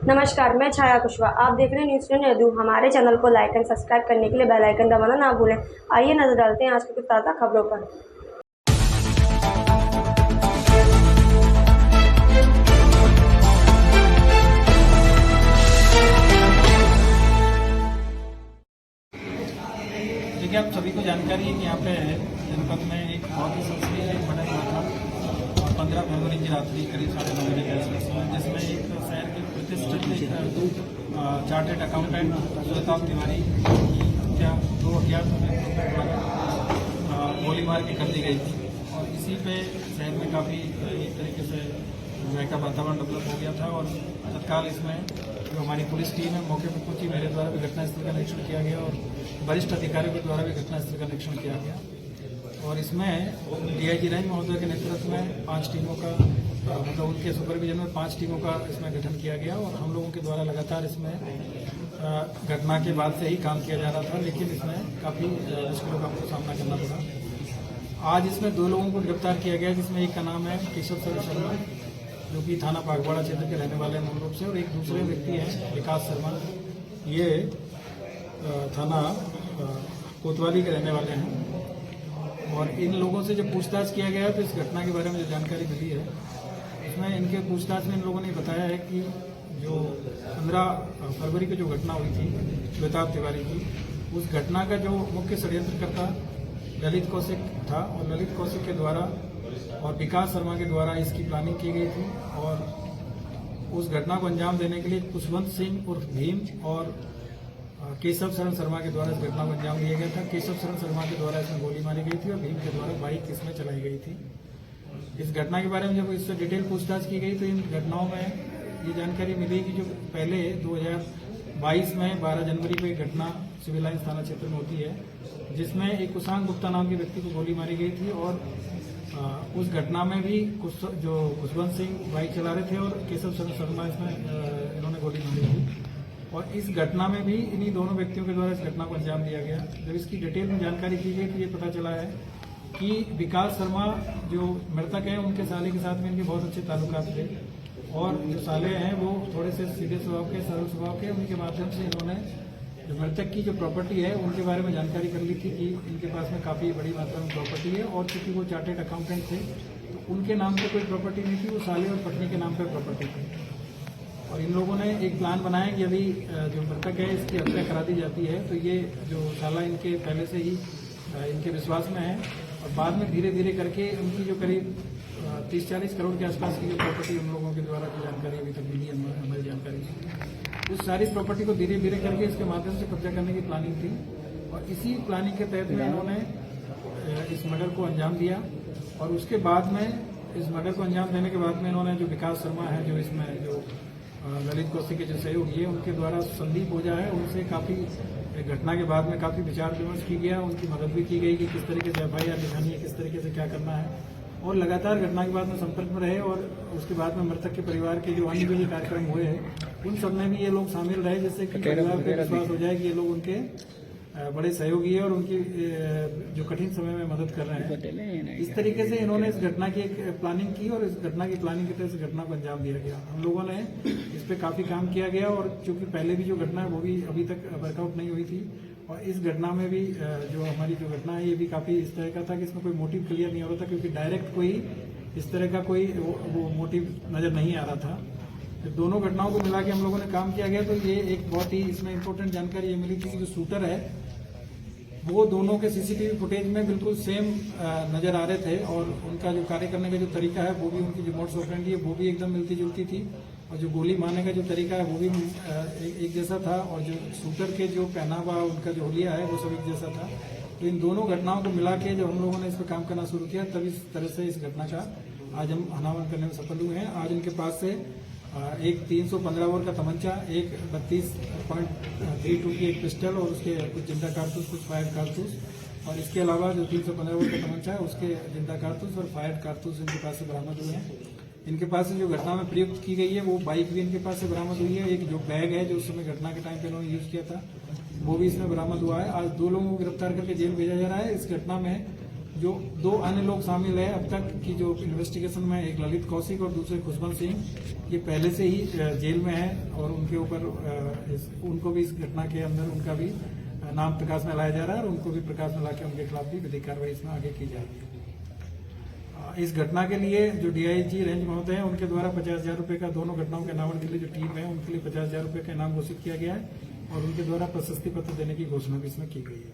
नमस्कार, मैं छाया कुशवाहा। आप देख रहे हैं न्यूज़ 10 यदु। हमारे चैनल को लाइक एंड सब्सक्राइब करने के लिए बेल आइकन दबाना ना भूलें। आइए नजर डालते हैं आज की कुछ ताज़ा खबरों पर। देखिए, आप सभी को जानकारी है कि यहाँ पे जनपद में एक बहुत ही संसदीय मर्डर हुआ था और 15 फरवरी की रात्रि करीब 9:30 बजे के आसपास हुआ, जिसमें एक शहर के प्रतिष्ठित चार्टेड अकाउंटेंट श्वेता तिवारी की हत्या 2 अज्ञात द्वारा गोली मार के कर दी गई थी। और इसी पे शहर में काफ़ी एक तरीके से भय का वातावरण डेवलप हो गया था और तत्काल इसमें जो हमारी पुलिस टीम है मौके पर पहुंची। मेरे द्वारा भी घटनास्थल का निरीक्षण किया गया और वरिष्ठ अधिकारियों के द्वारा भी घटनास्थल का निरीक्षण किया गया। और इसमें डीआईजी रेंज महोदय के नेतृत्व में 5 टीमों का मतलब उनके सुपरविजन में 5 टीमों का इसमें गठन किया गया और हम लोगों के द्वारा लगातार इसमें घटना के बाद से ही काम किया जा रहा था, लेकिन इसमें काफ़ी मुश्किलों का हमको सामना करना पड़ा। आज इसमें 2 लोगों को गिरफ्तार किया गया, जिसमें एक का नाम है केशव शर्मा, जो कि थाना बागवाड़ा क्षेत्र के रहने वाले मूल रूप से, और एक दूसरे व्यक्ति हैं विकास शर्मा, ये थाना कोतवाली के रहने वाले हैं। और इन लोगों से जब पूछताछ किया गया तो इस घटना के बारे में जो जानकारी मिली है उसमें इनके पूछताछ में इन लोगों ने बताया है कि जो 15 फरवरी की जो घटना हुई थी श्वेता तिवारी की, उस घटना का जो मुख्य षड्यंत्रकर्ता ललित कौशिक था और ललित कौशिक के द्वारा और विकास शर्मा के द्वारा इसकी प्लानिंग की गई थी। और उस घटना को अंजाम देने के लिए खुशवंत सिंह उर्फ भीम और केशव शरण शर्मा के द्वारा इस घटना को अंजाम दिया गया था। केशव शरण शर्मा के द्वारा इसमें गोली मारी गई थी और भीम के द्वारा बाइक इसमें चलाई गई थी। इस घटना के बारे में जब इससे डिटेल पूछताछ की गई तो इन घटनाओं में ये जानकारी मिली कि जो पहले 2022 में 12 जनवरी को एक घटना सिविल लाइन्स थाना क्षेत्र में होती है, जिसमें एक कुशांग गुप्ता नाम के व्यक्ति को गोली मारी गई थी। और उस घटना में भी जो खुशवंत सिंह बाइक चला रहे थे और केशव शरण शर्मा इसमें इन्होंने गोली मारी थी। और इस घटना में भी इन्हीं दोनों व्यक्तियों के द्वारा इस घटना को अंजाम दिया गया। जब इसकी डिटेल में जानकारी की गई तो ये पता चला है कि विकास शर्मा जो मृतक हैं उनके साले के साथ में इनके बहुत अच्छे ताल्लुकात थे और जो साले हैं वो थोड़े से सीधे स्वभाव के, सरल स्वभाव के। उनके माध्यम से इन्होंने जो मृतक की जो प्रॉपर्टी है उनके बारे में जानकारी कर ली थी कि इनके पास में काफ़ी बड़ी मात्रा में प्रॉपर्टी है और चूंकि वो चार्टेड अकाउंटेंट थे तो उनके नाम पर कोई प्रॉपर्टी नहीं थी, वो साले और पत्नी के नाम पर प्रॉपर्टी थी। और इन लोगों ने एक प्लान बनाया कि यदि जो मृतक है इसकी हत्या करा दी जाती है तो ये जो साला इनके पहले से ही इनके विश्वास में है और बाद में धीरे धीरे करके उनकी जो करीब 30-40 करोड़ के आसपास की जो प्रॉपर्टी उन लोगों के द्वारा की जानकारी अभी तक मिली है हमारी जानकारी से, उस सारी प्रॉपर्टी को धीरे धीरे करके इसके माध्यम से कब्जा करने की प्लानिंग थी। और इसी प्लानिंग के तहत में इन्होंने इस मर्डर को अंजाम दिया। और उसके बाद में इस मर्डर को अंजाम देने के बाद में इन्होंने जो विकास शर्मा है, जो इसमें जो ललित कौशिक के जो सहयोगी है उनके द्वारा संदीप ओझा है, उनसे काफ़ी घटना के बाद में काफ़ी विचार विमर्श की गया, उनकी मदद भी की गई कि किस तरीके से FIR लिखानी है, किस तरीके से क्या करना है। और लगातार घटना के बाद में संपर्क में रहे और उसके बाद में मृतक के परिवार के जो अन्य भी कार्यक्रम हुए हैं उन सब में भी ये लोग शामिल रहे, जिससे कि परिवार को विश्वास हो जाए कि ये लोग उनके बड़े सहयोगी है और उनकी जो कठिन समय में मदद कर रहे हैं। इस तरीके से इन्होंने इस घटना की एक प्लानिंग की और इस घटना की प्लानिंग के तहत इस घटना को अंजाम दिया गया। हम लोगों ने इस पे काफी काम किया गया और चूंकि पहले भी जो घटना है वो भी अभी तक वर्कआउट नहीं हुई थी और इस घटना में भी जो हमारी जो घटना है ये भी काफी इस तरह का था कि इसमें कोई मोटिव क्लियर नहीं हो रहा था, क्योंकि डायरेक्ट कोई इस तरह का कोई वो मोटिव नजर नहीं आ रहा था। दोनों घटनाओं को मिला के हम लोगों ने काम किया गया तो ये एक बहुत ही इसमें इम्पोर्टेंट जानकारी ये मिली थी कि जो शूटर है वो दोनों के सीसीटीवी फुटेज में बिल्कुल सेम नजर आ रहे थे और उनका जो कार्य करने का जो तरीका है वो भी, उनकी जो मोड्स ऑपरेंडी है वो भी एकदम मिलती जुलती थी और जो गोली मारने का जो तरीका है वो भी एक जैसा था और जो शूटर के जो पहनावा उनका जो होलिया है वो सब एक जैसा था। तो इन दोनों घटनाओं को मिला के जब हम लोगों ने इस पर काम करना शुरू किया तब इस तरह से इस घटना का आज हम अनावरण करने में सफल हुए हैं। आज इनके पास से एक 315 बोर का तमंचा, एक 32.32 की एक पिस्टल और उसके कुछ जिंदा कारतूस, कुछ फायर कारतूस और इसके अलावा जो 315 बोर का तमंचा है उसके जिंदा कारतूस और फायर कारतूस इनके पास से बरामद हुए हैं। इनके पास से जो घटना में प्रयुक्त की गई है वो बाइक भी इनके पास से बरामद हुई है। एक जो बैग है जो उस समय घटना के टाइम पे इन्होंने यूज किया था वो भी इसमें बरामद हुआ है। आज 2 लोगों को गिरफ्तार करके जेल भेजा जा रहा है। इस घटना में जो 2 अन्य लोग शामिल है अब तक की जो इन्वेस्टिगेशन में, एक ललित कौशिक और दूसरे खुशवंत सिंह, ये पहले से ही जेल में है और उनके ऊपर उनको भी इस घटना के अंदर उनका भी नाम प्रकाश में लाया जा रहा है और उनको भी प्रकाश में लाकर उनके खिलाफ भी विधिक कार्रवाई इसमें आगे की जा रही है। इस घटना के लिए जो डीआईजी रेंज महोदय हैं उनके द्वारा 50,000 रुपए का दोनों घटनाओं के अनावरण के लिए जो टीम है उनके लिए 50,000 रुपए का इनाम घोषित किया गया है और उनके द्वारा प्रशस्ति पत्र देने की घोषणा भी इसमें की गई है।